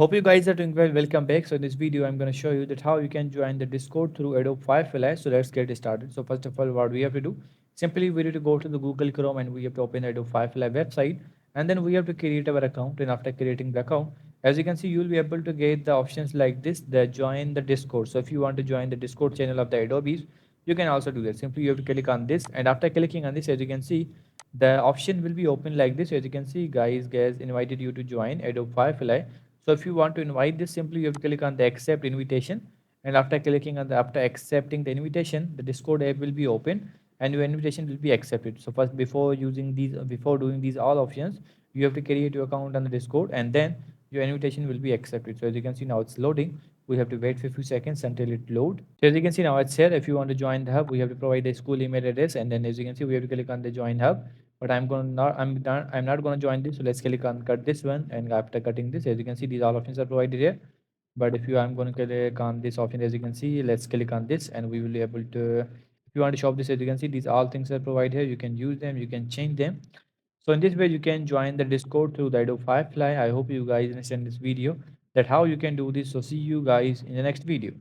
Hope you guys are doing well. Welcome back. So in this video, I'm going to show you that how you can join the Discord through Adobe Firefly. So let's get started. So first of all, what we have to do, simply we need to go to the Google Chrome and we have to open the Adobe Firefly website, and then we have to create our account. And after creating the account, as you can see, you'll be able to get the options like this, the join the Discord. So if you want to join the Discord channel of the Adobe, you can also do that. Simply you have to click on this, and after clicking on this, as you can see, the option will be open like this. As you can see, guys invited you to join Adobe Firefly. So if you want to invite this, simply you have to click on the accept invitation, and after clicking on the after accepting the invitation, the Discord app will be open and your invitation will be accepted. So first, before doing these all options, you have to create your account on the Discord, and then your invitation will be accepted. So as you can see, now it's loading. We have to wait for a few seconds until it load. So as you can see, now it's here. If you want to join the hub, we have to provide the school email address, and then as you can see, we have to click on the join hub. But I'm not going to join this. So let's click on cut this one, and after cutting this, as you can see, these all options are provided here. But if you I'm going to click on this option, as you can see, let's click on this, and we will be able to, if you want to shop this, as you can see, these all things are provided here. You can use them, you can change them. So in this way, you can join the Discord through the Adobe Firefly. I hope you guys understand this video, that how you can do this. So see you guys in the next video.